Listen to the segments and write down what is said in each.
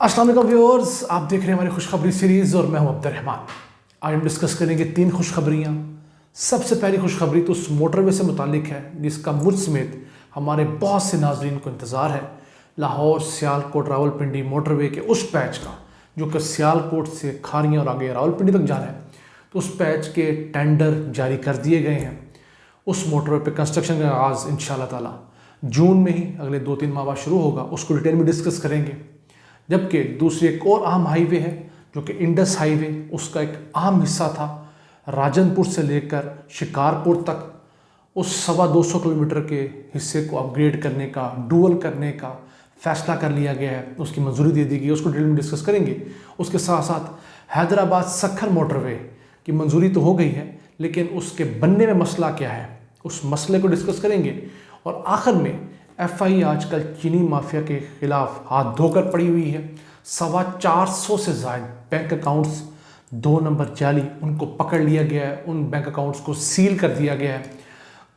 अस्सलाम वालेकुम व्यूअर्स, आप देख रहे हैं हमारी खुशखबरी सीरीज़ और मैं हूं अब्दुर्रहमान। आज हम डिस्कस करेंगे 3 खुशखबरियाँ। सबसे पहली खुशखबरी तो उस मोटरवे से मुतालिक है जिसका मुझ समेत हमारे बहुत से नाजरीन को इंतज़ार है। लाहौर सियालकोट रावलपिंडी मोटरवे के उस पैच का जो कि सियालकोट से खारियाँ और आगे रावलपिंडी तक जाना है, तो उस पैच के टेंडर जारी कर दिए गए हैं। उस मोटरवे पे कंस्ट्रक्शन का आगाज़ इंशाअल्लाह ताला जून में ही अगले 2-3 माह बाद शुरू होगा। उसको डिटेल में डिस्कस करेंगे। जबकि दूसरी एक और अहम हाईवे है जो कि इंडस हाईवे, उसका एक अहम हिस्सा था राजनपुर से लेकर शिकारपुर तक। उस 225 किलोमीटर के हिस्से को अपग्रेड करने का, डुअल करने का फैसला कर लिया गया है, उसकी मंजूरी दे दी गई। उसको डिटेल में डिस्कस करेंगे। उसके साथ साथ हैदराबाद सक्खर मोटरवे की मंजूरी तो हो गई है, लेकिन उसके बनने में मसला क्या है, उस मसले को डिस्कस करेंगे। और आखिर में FI आजकल चीनी माफिया के खिलाफ हाथ धोकर पड़ी हुई है। 425 से ज़ायद बैंक अकाउंट्स 2 नंबर जाली उनको पकड़ लिया गया है, उन बैंक अकाउंट्स को सील कर दिया गया है।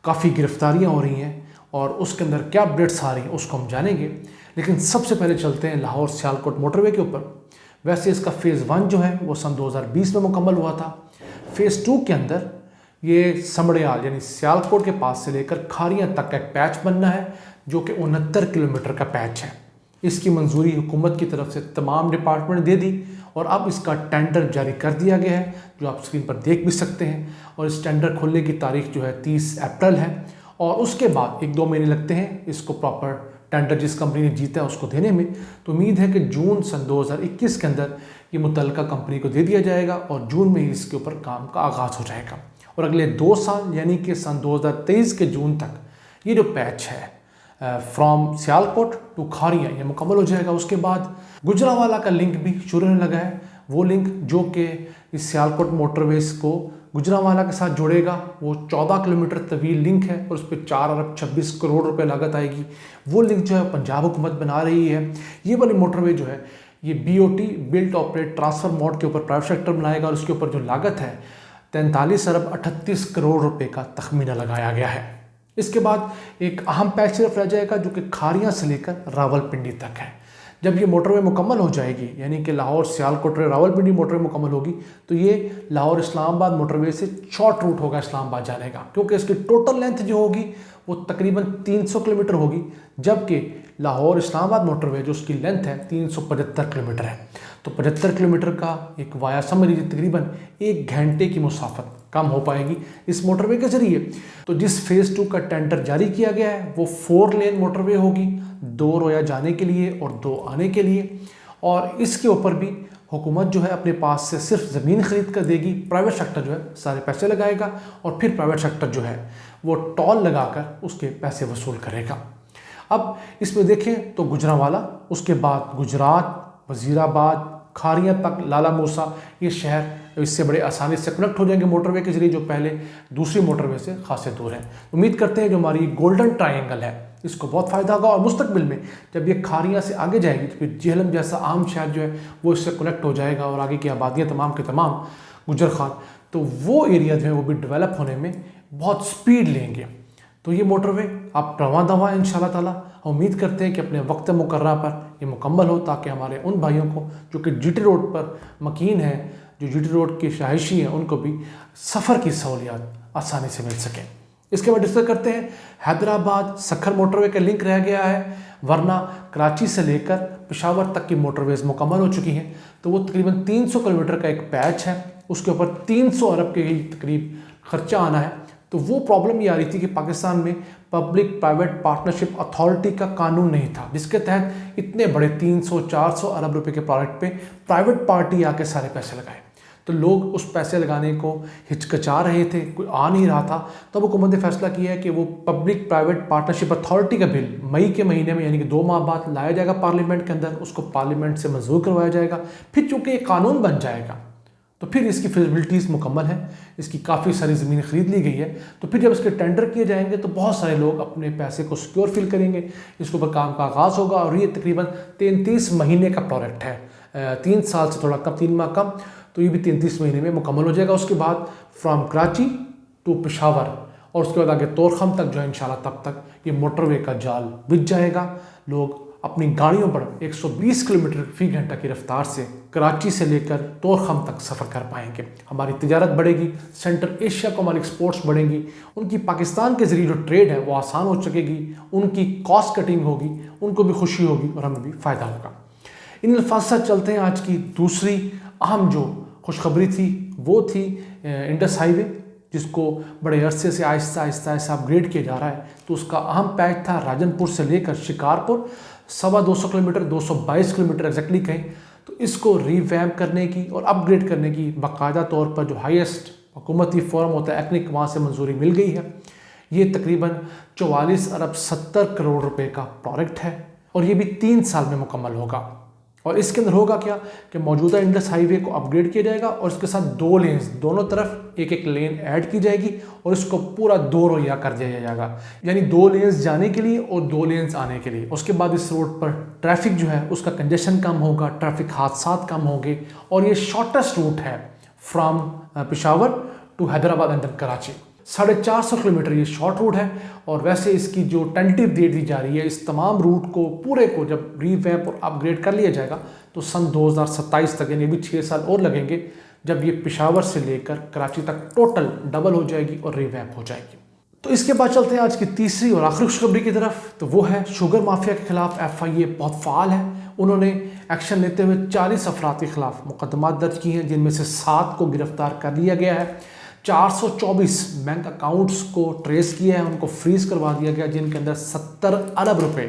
काफ़ी गिरफ्तारियां हो रही हैं और उसके अंदर क्या अपडेट्स आ रही हैं उसको हम जानेंगे। लेकिन सबसे पहले चलते हैं लाहौर सियालकोट मोटरवे के ऊपर। वैसे इसका फ़ेज़ 1 जो है वो सन 2020 में मुकम्मल हुआ था। फ़ेज़ 2 के अंदर ये समड़ियाल यानी सियालकोट के पास से लेकर खारियाँ तक का एक पैच बनना है जो कि 69 किलोमीटर का पैच है। इसकी मंजूरी हुकूमत की तरफ से तमाम डिपार्टमेंट दे दी और अब इसका टेंडर जारी कर दिया गया है, जो आप स्क्रीन पर देख भी सकते हैं। और इस टेंडर खुलने की तारीख जो है 30 अप्रैल है और उसके बाद 1-2 महीने लगते हैं इसको प्रॉपर टेंडर जिस कंपनी ने जीता है उसको देने में। तो उम्मीद है कि जून सन 2021 के अंदर ये मुतल्लिका कंपनी को दे दिया जाएगा और जून में ही इसके ऊपर काम का आगाज़ हो जाएगा। और अगले 2 साल यानी कि सन 2023 के जून तक ये जो पैच है फ्रॉम सियालकोट टू खारियाँ ये मुकम्मल हो जाएगा। उसके बाद गुजरावाला का लिंक भी शुरू होने लगा है। वो लिंक जो कि इस सियालकोट मोटरवेज को गुजरावाला के साथ जोड़ेगा, वो 14 किलोमीटर तवील लिंक है और उस पर 4 अरब 26 करोड़ रुपए लागत आएगी। वो लिंक जो है पंजाब हुकूमत बना रही है। ये वाली मोटरवे जो है ये BOT built operate transfer mode के ऊपर प्राइवेट सेक्टर बनाएगा और उसके ऊपर जो लागत है 43 अरब 38 करोड़ रुपए का तखमीना लगाया गया है। इसके बाद एक अहम पैच सिर्फ रह जाएगा जो कि खारियाँ से लेकर रावलपिंडी तक है। जब ये मोटरवे मुकम्मल हो जाएगी यानी कि लाहौर सियालकोट रावलपिंडी मोटरवे मुकम्मल होगी, तो ये लाहौर इस्लामाबाद मोटरवे से शॉर्ट रूट होगा इस्लामाबाद जाने का, क्योंकि इसकी टोटल लेंथ जो होगी वो तकरीबन 300 किलोमीटर होगी। जबकि लाहौर इस्लामाबाद मोटरवे जो उसकी लेंथ है 375 किलोमीटर है। तो 75 किलोमीटर का एक वाया समझ लीजिए तकरीबन 1 घंटे की मुसाफत कम हो पाएगी इस मोटरवे के जरिए। तो जिस फ़ेज़ 2 का टेंडर जारी किया गया है वो 4 लेन मोटरवे होगी, 2 रोया जाने के लिए और 2 आने के लिए। और इसके ऊपर भी हुकूमत जो है अपने पास से सिर्फ ज़मीन खरीद कर देगी, प्राइवेट सेक्टर जो है सारे पैसे लगाएगा और फिर प्राइवेट सेक्टर जो है वो टॉल लगाकर उसके पैसे वसूल करेगा। अब इसमें देखें तो गुजरांवाला, उसके बाद गुजरात, वज़ीराबाद, खारियाँ तक, लाला मूसा, ये शहर इससे बड़े आसानी से कनेक्ट हो जाएंगे मोटरवे के जरिए, जो पहले दूसरी मोटरवे से खासे दूर है। उम्मीद करते हैं जो हमारी गोल्डन ट्रायंगल है इसको बहुत फ़ायदा होगा और मुस्तकबिल में जब ये खारियाँ से आगे जाएगी तो फिर जेहलम जैसा आम शहर जो है वो इससे कनेक्ट हो जाएगा और आगे की आबादियाँ तमाम के तमाम गुजर खान, तो वो एरिया जो है वो भी डेवलप होने में बहुत स्पीड लेंगे। तो ये मोटरवे आप रवां दवा इंशाल्लाह ताला हम उम्मीद करते हैं कि अपने वक्त मुकर्रर पर ये मुकम्मल हो, ताकि हमारे उन भाइयों को जो कि GT रोड पर मकीन है, जो GT रोड के शाहिशी हैं, उनको भी सफ़र की सहूलियात आसानी से मिल सकें। इसके बाद डिस्कस करते हैं हैदराबाद सक्खर मोटरवे का लिंक रह गया है, वरना कराची से लेकर पेशावर तक की मोटरवेज मुकम्मल हो चुकी हैं। तो वो तकरीबन 300 किलोमीटर का एक पैच है, उसके ऊपर 300 अरब के करीब खर्चा आना है। तो वो प्रॉब्लम ये आ रही थी कि पाकिस्तान में पब्लिक प्राइवेट पार्टनरशिप अथॉरिटी का कानून नहीं था, जिसके तहत इतने बड़े 300-400 अरब रुपए के प्रोजेक्ट पे प्राइवेट पार्टी आके सारे पैसे लगाए। तो लोग उस पैसे लगाने को हिचकिचा रहे थे, कोई आ नहीं रहा था। तब हुकूमत ने फैसला किया है कि वो पब्लिक प्राइवेट पार्टनरशिप अथॉरिटी का बिल मई के महीने में यानी कि 2 माह बाद लाया जाएगा पार्लियामेंट के अंदर, उसको पार्लियामेंट से मंजूर करवाया जाएगा। फिर चूँकि ये कानून बन जाएगा तो फिर इसकी फिजिबिलिटीज़ मुकम्मल है, इसकी काफ़ी सारी ज़मीन खरीद ली गई है। तो फिर जब इसके टेंडर किए जाएंगे तो बहुत सारे लोग अपने पैसे को सिक्योर फील करेंगे, इसके ऊपर काम का आगाज़ होगा। और ये तकरीबन 33 महीने का प्रोजेक्ट है, 3 साल से थोड़ा कम, 3 माह कम। तो ये भी 33 महीने में मुकम्मल हो जाएगा। उसके बाद फ्राम कराची टू पेशावर और उसके बाद आगे तोरखम तक जो है इंशाल्लाह तब तक ये मोटरवे का जाल बिछ जाएगा। लोग अपनी गाड़ियों पर 120 किलोमीटर फी घंटा की रफ्तार से कराची से लेकर तोरखम तक सफ़र कर पाएंगे। हमारी तिजारत बढ़ेगी, सेंट्रल एशिया को हमारी एक्सपोर्ट्स बढ़ेंगी, उनकी पाकिस्तान के ज़रिए जो ट्रेड है वो आसान हो सकेगी, उनकी कॉस्ट कटिंग होगी, उनको भी खुशी होगी और हमें भी फ़ायदा होगा। इन अल्फाज से चलते हैं आज की दूसरी अहम जो खुशखबरी थी, वो थी इंडस हाईवे, जिसको बड़े अरसे से आहिस्ता आहिस्ता अपग्रेड किया जा रहा है। तो उसका अहम पैच था राजनपुर से लेकर शिकारपुर, 250 किलोमीटर, 222 किलोमीटर एग्जैक्टली कहें तो इसको रीवैम्प करने की और अपग्रेड करने की बाकायदा तौर पर जो हाईएस्ट हुकूमती फोरम होता है एक्निक, वहाँ से मंजूरी मिल गई है। ये तकरीबन 44 अरब 70 करोड़ रुपए का प्रोजेक्ट है और ये भी 3 साल में मुकम्मल होगा। और इसके अंदर होगा क्या कि मौजूदा इंडस हाईवे को अपग्रेड किया जाएगा और इसके साथ 2 लेन्स, दोनों तरफ एक लेन ऐड की जाएगी और इसको पूरा 2 रोया कर दिया जाएगा, यानी 2 लेन्स जाने के लिए और 2 लेन्स आने के लिए। उसके बाद इस रोड पर ट्रैफिक जो है उसका कंजेशन कम होगा, ट्रैफिक हादसा कम होंगे और ये शॉर्टेस्ट रूट है from Peshawar to Hyderabad and Karachi. 450 kilometre ये शॉर्ट रूट है और वैसे इसकी जो टेंटेटिव डेट दी जा रही है इस तमाम रूट को पूरे को जब रीवैम्प और अपग्रेड कर लिया जाएगा तो सन 2027 तक, यानी भी 6 साल और लगेंगे, जब ये पेशावर से लेकर कराची तक टोटल डबल हो जाएगी और रीवैम्प हो जाएगी। तो इसके बाद चलते हैं आज की तीसरी और आखिरी खुशखबरी की तरफ। तो वो है शुगर माफिया के खिलाफ FIA बहुत फ़ाल है। उन्होंने एक्शन लेते हुए 40 अफराद के खिलाफ मुकदमात दर्ज किए हैं, जिनमें से 7 को गिरफ्तार कर लिया गया है। 424 बैंक अकाउंट्स को ट्रेस किया है, उनको फ्रीज करवा दिया गया, जिनके अंदर 70 अरब रुपए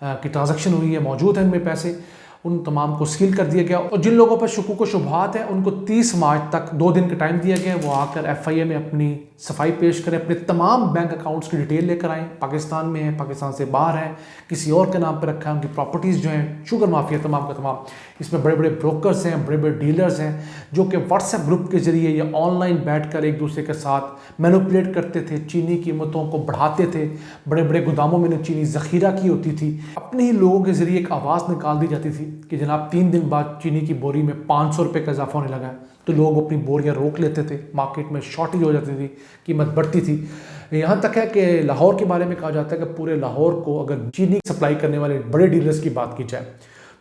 की ट्रांजैक्शन हुई है, मौजूद हैं इनमें पैसे, उन तमाम को सील कर दिया गया। और जिन लोगों पर शुकूक व शुबहात है उनको 30 मार्च तक 2 दिन का टाइम दिया गया है, वो आकर FIA में अपनी सफाई पेश करें, अपने तमाम बैंक अकाउंट्स की डिटेल लेकर आएँ। पाकिस्तान में है, पाकिस्तान से बाहर है, किसी और के नाम पर रखा है, उनकी प्रॉपर्टीज़ जो हैं, शुगर माफिया तमाम का तमाम। इसमें बड़े बड़े ब्रोकर्स हैं, बड़े बड़े डीलर्स हैं, जो कि व्हाट्सएप ग्रुप के जरिए या ऑनलाइन बैठकर एक दूसरे के साथ मैनिपुलेट करते थे, चीनी कीमतों को बढ़ाते थे। बड़े बड़े गोदामों में चीनी ज़ख़ीरा की होती थी, अपने ही लोगों के ज़रिए एक आवाज़ निकाल दी जाती थी कि जनाब 3 दिन बाद चीनी की बोरी में 500 रुपये का इजाफा होने लगा है। तो लोग अपनी बोरियां रोक लेते थे, मार्केट में शॉर्टेज हो जाती थी, कीमत बढ़ती थी। यहाँ तक है कि लाहौर के बारे में कहा जाता है कि पूरे लाहौर को अगर चीनी सप्लाई करने वाले बड़े डीलर्स की बात की जाए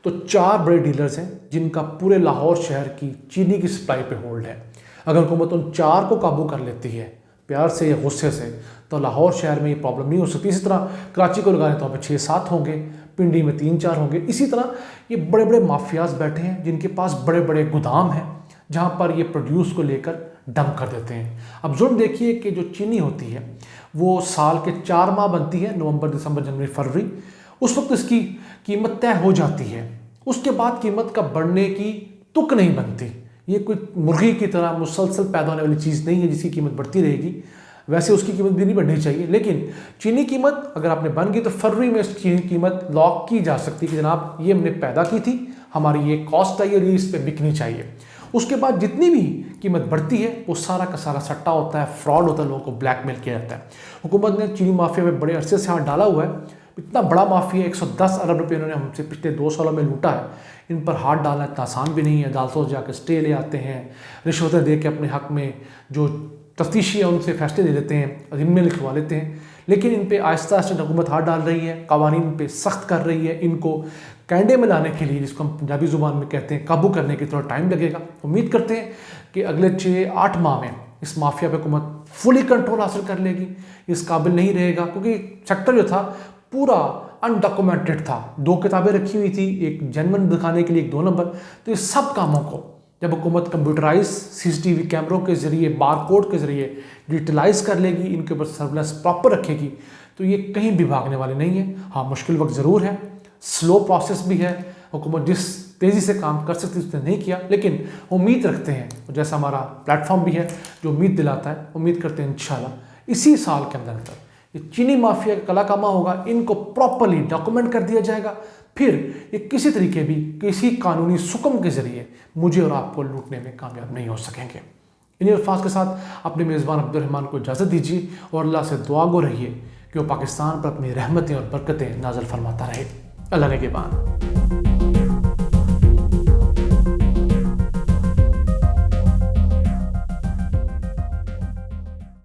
तो 4 बड़े डीलर्स हैं जिनका पूरे लाहौर शहर की चीनी की सप्लाई पे होल्ड है। अगर हुकूमत उन 4 को काबू कर लेती है प्यार से या गुस्से से तो लाहौर शहर में ये प्रॉब्लम नहीं हो सकती। इसी तरह कराची को लगाने तो वहाँ पर 6-7 होंगे, पिंडी में 3-4 होंगे। इसी तरह ये बड़े बड़े माफियाज बैठे हैं जिनके पास बड़े बड़े गोदाम हैं जहाँ पर ये प्रोड्यूस को लेकर डंप कर देते हैं। अब जुर्म देखिए कि जो चीनी होती है वो साल के 4 माह बनती है, नवंबर, दिसंबर, जनवरी, फरवरी। उस वक्त इसकी कीमत तय हो जाती है, उसके बाद कीमत का बढ़ने की तुक नहीं बनती। ये कोई मुर्गी की तरह मुसलसल पैदा होने वाली चीज़ नहीं है जिसकी कीमत बढ़ती रहेगी। वैसे उसकी कीमत भी नहीं बढ़नी चाहिए, लेकिन चीनी कीमत अगर आपने बन गई तो फरवरी में इस चीनी कीमत लॉक की जा सकती है कि जनाब ये हमने पैदा की थी, हमारी ये कॉस्ट आई और ये इस पर बिकनी चाहिए। उसके बाद जितनी भी कीमत बढ़ती है वो सारा का सारा सट्टा होता है, फ्रॉड होता है, लोगों को ब्लैकमेल किया जाता है। हुकूमत ने चीनी माफिया में बड़े अरसे से हाथ डाला हुआ है। इतना बड़ा माफिया, 110 अरब रुपये इन्होंने हमसे पिछले 2 सालों में लूटा है। इन पर हाथ डालना इतना आसान भी नहीं है। अदालतों से जाकर स्टे ले आते हैं, रिश्वतें दे के अपने हक में जो तफ्तीशी है उनसे फैसले ले लेते हैं और इनमें लिखवा लेते हैं। लेकिन इन पे आहिस्ता आहिस्ता हुकूमत हाथ डाल रही है, कवानीन पे सख्त कर रही है। इनको कैंडे में लाने के लिए, जिसको हम पंजाबी ज़ुबान में कहते हैं, काबू करने के थोड़ा टाइम लगेगा। उम्मीद करते हैं कि अगले 6-8 माह में इस माफिया पे हुकूमत फुली कंट्रोल हासिल कर लेगी। इस काबिल नहीं रहेगा क्योंकि सेक्टर जो था पूरा अनडॉक्यूमेंटेड था। 2 किताबें रखी हुई थी, एक जेन्युइन दिखाने के लिए, एक 2 नंबर। तो ये सब कामों को जब हुकूमत कंप्यूटराइज CCTV कैमरों के ज़रिए, बारकोड के ज़रिए डिजिटलाइज कर लेगी, इनके ऊपर सर्विलेंस प्रॉपर रखेगी, तो ये कहीं भी भागने वाले नहीं है। हाँ, मुश्किल वक्त ज़रूर है, स्लो प्रोसेस भी है। हुकूमत जिस तेज़ी से काम कर सकती है उसने नहीं किया, लेकिन उम्मीद रखते हैं, जैसा हमारा प्लेटफॉर्म भी है जो उम्मीद दिलाता है, उम्मीद करते हैं इंशाल्लाह इसी साल के अंदर ये चीनी माफिया का कलाकामा होगा, इनको प्रॉपरली डॉक्यूमेंट कर दिया जाएगा। फिर ये किसी तरीके भी, किसी कानूनी सुकम के ज़रिए मुझे और आपको लूटने में कामयाब नहीं हो सकेंगे। इन्हीं अल्फाज के साथ अपने मेज़बान अब्दुर्रहमान को इजाज़त दीजिए और अल्लाह से दुआ गो रहिए कि वो पाकिस्तान पर अपनी रहमतें और बरकतें नाज़िल फरमाता रहे। अल्लाह ने के बाद।